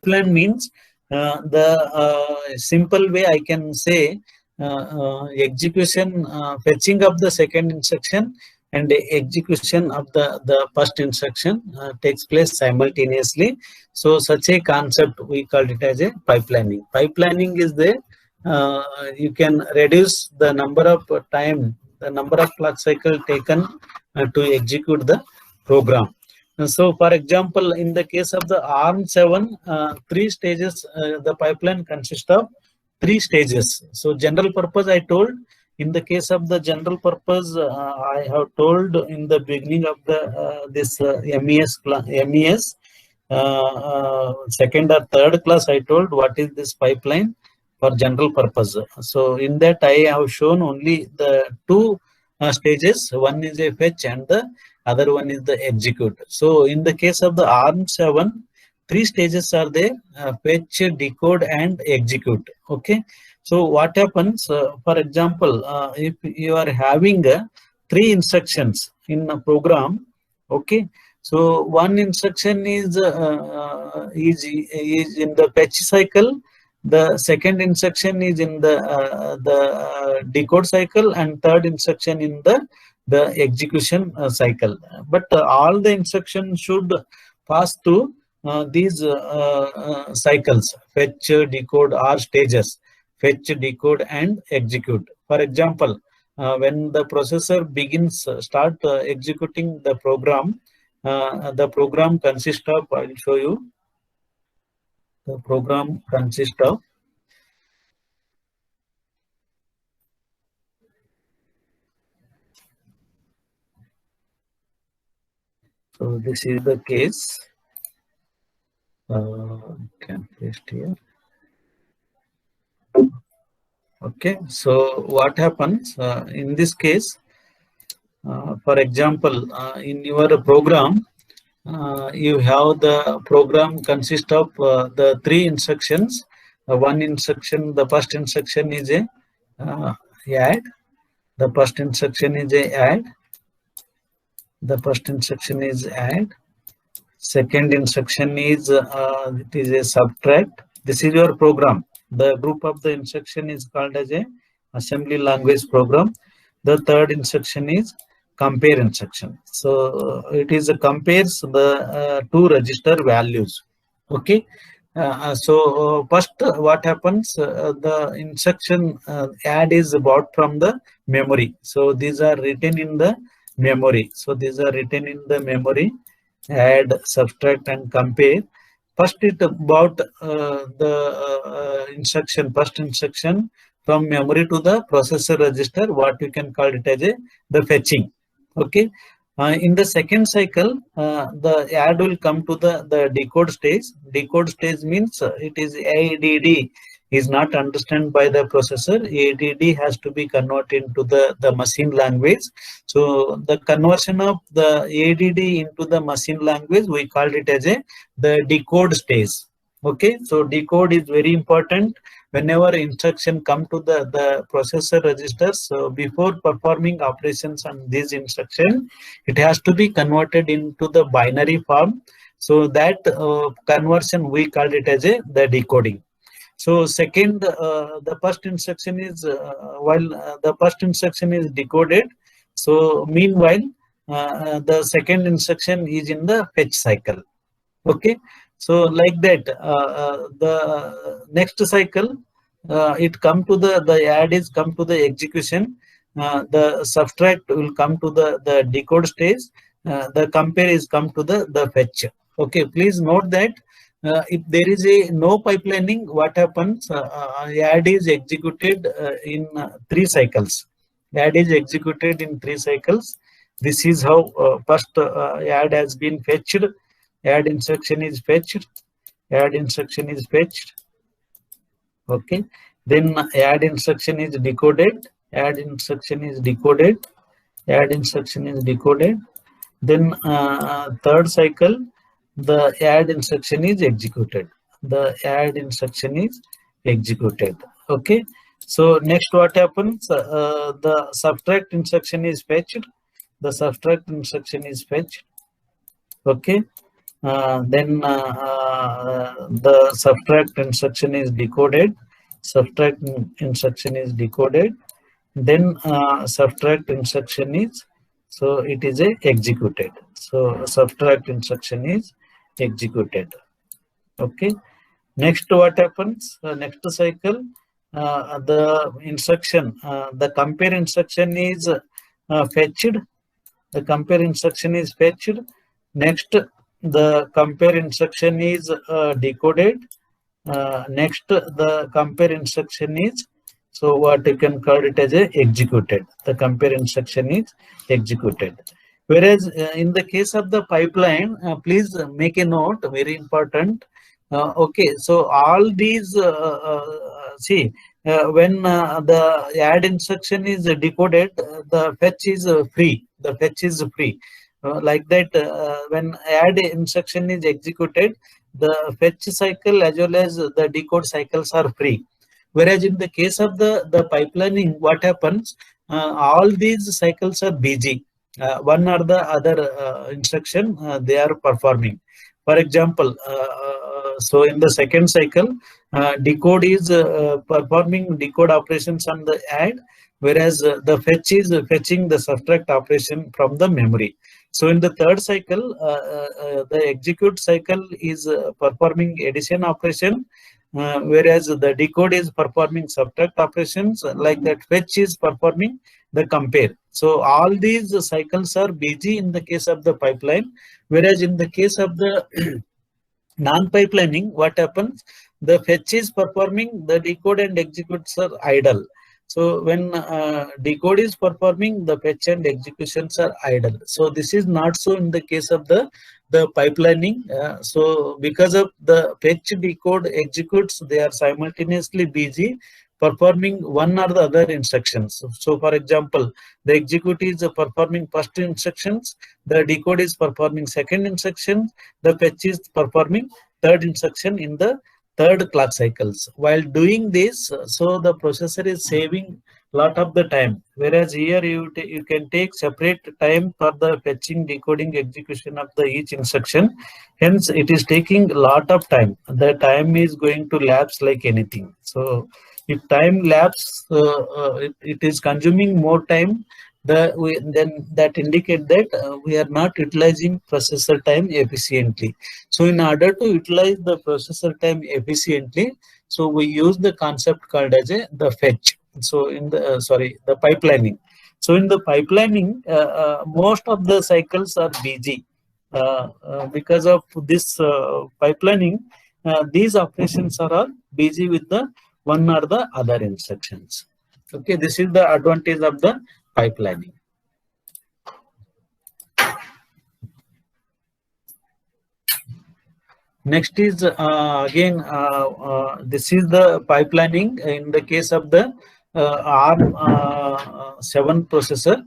pipeline means the simple way I can say execution, fetching of the second instruction and the execution of the first instruction takes place simultaneously. So such a concept we call it as a pipelining. Pipelining is the you can reduce the number of the number of clock cycle taken to execute the program. So, for example, in the case of the ARM7, three stages, the pipeline consists of three stages. So, general purpose, I told. In the case of the general purpose, I have told in the beginning of the this MES second or third class, I told what is this pipeline for general purpose. So, in that I have shown only the two stages. One is a fetch and the other one is the execute. So, in the case of the ARM7, three stages are there: fetch, decode, and execute. Okay. So, what happens? For example, if you are having three instructions in a program, okay. So, one instruction is in the fetch cycle. The second instruction is in the decode cycle, and third instruction in the execution cycle. But all the instructions should pass through these cycles: fetch, decode, or stages. Fetch, decode, and execute. For example, when the processor start executing the program consists of, I will show you. The program consists of so this is the case. Can paste here. Okay, so what happens in this case? For example, in your program, you have the program consists of the three instructions. One instruction, the first instruction is a add. The first instruction is a add. The first instruction is add. Second instruction is it is a subtract. This is your program. The group of the instruction is called as a assembly language program. The third instruction is compare instruction. So it is compares the two register values. Okay. So first what happens? The instruction add is bought from the memory. So these are written in the memory. So these are written in the memory. Add, subtract, and compare. First it bought the instruction, first instruction from memory to the processor register, what you can call it as the fetching. Okay. In the second cycle, the add will come to the decode stage. Decode stage means it is ADD is not understood by the processor. ADD has to be converted into the machine language. So the conversion of the ADD into the machine language, we called it as the decode stage. Okay, so decode is very important. Whenever instruction come to the processor registers, so before performing operations on this instruction, it has to be converted into the binary form. So that conversion we called it as the decoding. So second, the first instruction is while the first instruction is decoded. So meanwhile, the second instruction is in the fetch cycle. Okay. So like that, the next cycle, it come to the add is come to the execution. The subtract will come to the decode stage. The compare is come to the fetch. Okay. Please note that if there is no pipelining, what happens? Add is executed in three cycles. Add is executed in three cycles. This is how first add has been fetched. Add instruction is fetched. Add instruction is fetched. Okay. Then add instruction is decoded. Add instruction is decoded. Add instruction is decoded. Then third cycle, the add instruction is executed. The add instruction is executed. Okay. So next what happens? The subtract instruction is fetched. The subtract instruction is fetched. Okay. the subtract instruction is decoded. Subtract instruction is decoded. Then subtract instruction is, so it is a executed. So subtract instruction is executed. Okay. Next, what happens? Next cycle, the instruction, the compare instruction is fetched. The compare instruction is fetched. Next, the compare instruction is decoded. Next, the compare instruction is, so what you can call it as a executed. The compare instruction is executed. Whereas in the case of the pipeline, please make a note, very important. Okay, so all these, see, when the add instruction is decoded, the fetch is free. The fetch is free. Like that, when add instruction is executed, the fetch cycle as well as the decode cycles are free. Whereas in the case of the pipelining, what happens? All these cycles are busy. One or the other instruction they are performing. For example, so in the second cycle, decode is performing decode operations on the add, whereas the fetch is fetching the subtract operation from the memory. So in the third cycle, the execute cycle is performing addition operation, whereas the decode is performing subtract operations, like that fetch is performing the compare. So all these cycles are busy in the case of the pipeline, whereas in the case of the non-pipelining, what happens? The fetch is performing, the decode and executes are idle. So when decode is performing, the fetch and executions are idle. So this is not so in the case of the pipelining. So because of the fetch, decode, executes, they are simultaneously busy performing one or the other instructions. So for example, the execute is performing first instructions, the decode is performing second instruction, the fetch is performing third instruction in the third clock cycles. While doing this, so the processor is saving lot of the time, whereas here you can take separate time for the fetching, decoding, execution of the each instruction. Hence it is taking a lot of time. The time is going to lapse like anything. So if time lapse, it is consuming more time, then that indicate that we are not utilizing processor time efficiently. So in order to utilize the processor time efficiently, so we use the concept called as the fetch. So in the the pipelining. So in the pipelining, most of the cycles are busy. Because of this pipelining, these operations are all busy with the one or the other instructions. Okay, this is the advantage of the pipelining. Next is again, this is the pipelining in the case of the ARM7 processor.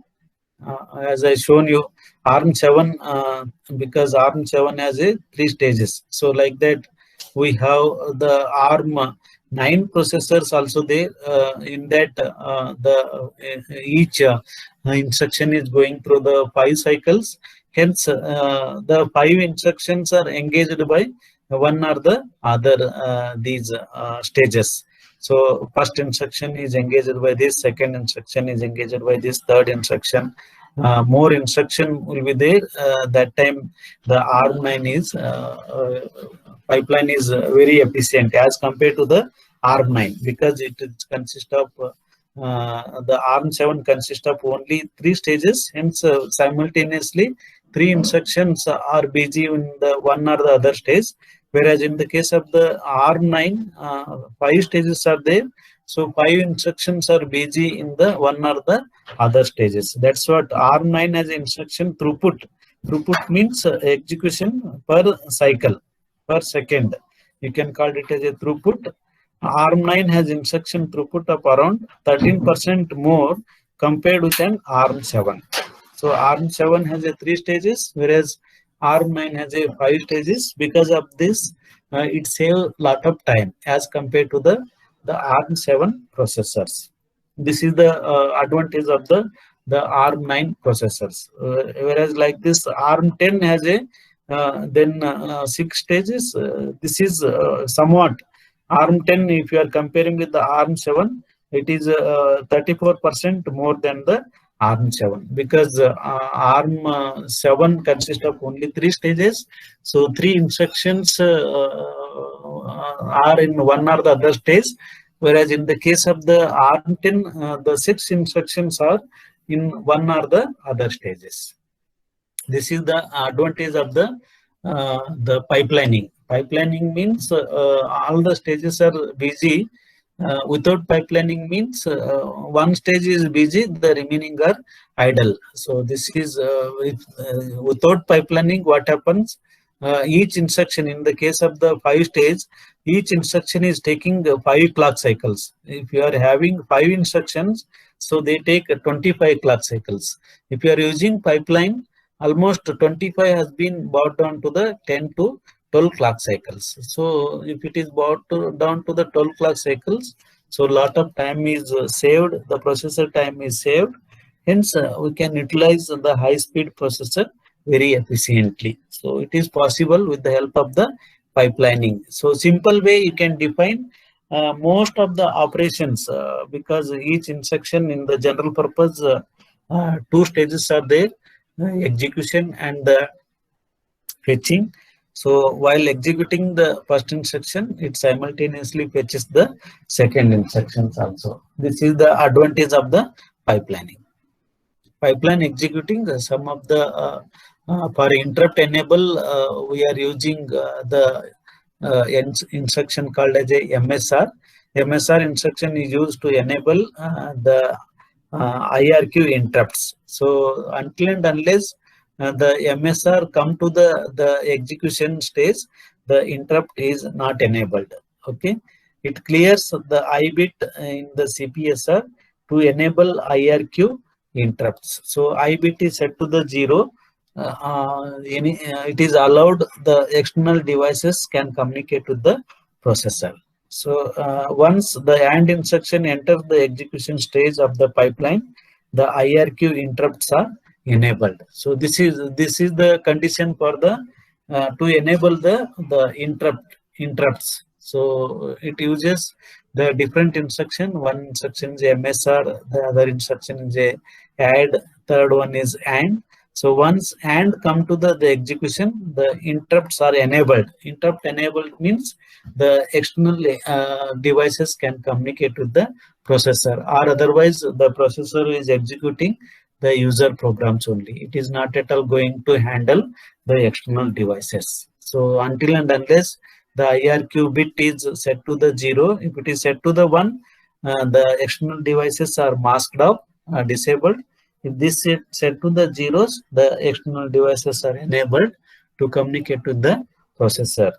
As I shown you, ARM7, because ARM7 has a 3 stages. So like that, we have the ARM9 processors also there. In that, each instruction is going through the 5 cycles. Hence, the 5 instructions are engaged by one or the other these stages. So first instruction is engaged by this, second instruction is engaged by this, third instruction. More instruction will be there. That time the ARM9 is pipeline is very efficient as compared to the ARM9, because it consists of the ARM7 consists of only 3 stages. Hence, simultaneously 3 instructions are busy in the one or the other stage. Whereas in the case of the ARM9, 5 stages are there. So 5 instructions are busy in the one or the other stages. That's what ARM9 has instruction throughput. Throughput means execution per cycle, per second. You can call it as a throughput. ARM9 has instruction throughput of around 13% more compared with an ARM7. So ARM7 has a 3 stages, whereas ARM9 has a 5 stages. Because of this, it saves lot of time as compared to the ARM7 processors. This is the advantage of the ARM9 processors. Whereas like this, ARM10 has a then 6 stages. This is somewhat ARM10. If you are comparing with the ARM7, it is 34% more than the ARM7, because ARM7 consists of only 3 stages. So 3 instructions are in one or the other stage, whereas in the case of the ARM10, the 6 instructions are in one or the other stages. This is the advantage of the pipelining. Pipelining means all the stages are busy. Without pipelining means one stage is busy, the remaining are idle. So this is without pipelining, what happens? Each instruction, in the case of the 5 stage, each instruction is taking 5 clock cycles. If you are having 5 instructions, so they take 25 clock cycles. If you are using pipeline, almost 25 has been brought down to the 10 to 12 clock cycles. So if it is brought down to the 12 clock cycles, so a lot of time is saved, the processor time is saved. Hence, we can utilize the high-speed processor very efficiently. So it is possible with the help of the pipelining. So simple way you can define most of the operations, because each instruction in the general purpose, 2 stages are there, execution and the fetching. So while executing the first instruction, it simultaneously fetches the second instructions also. This is the advantage of the pipelining. Pipeline executing, some of the for interrupt enable, we are using the instruction called as a MSR. MSR instruction is used to enable the IRQ interrupts. So until and unless the MSR come to the execution stage, the interrupt is not enabled. Okay, it clears the I bit in the CPSR to enable IRQ interrupts. So I bit is set to the 0. It is allowed the external devices can communicate with the processor. So once the AND instruction enters the execution stage of the pipeline, the IRQ interrupts are enabled. So this is the condition for the to enable the interrupts. So it uses the different instruction. One instruction is MSR, the other instruction is a add, third one is AND. So once AND come to the execution, the interrupts are enabled. Interrupt enabled means the external devices can communicate with the processor, or otherwise the processor is executing the user programs only. It is not at all going to handle the external devices. So until and unless the IRQ bit is set to the 0, if it is set to the 1, the external devices are masked off, disabled. If this is set to the zeros, the external devices are enabled to communicate with the processor.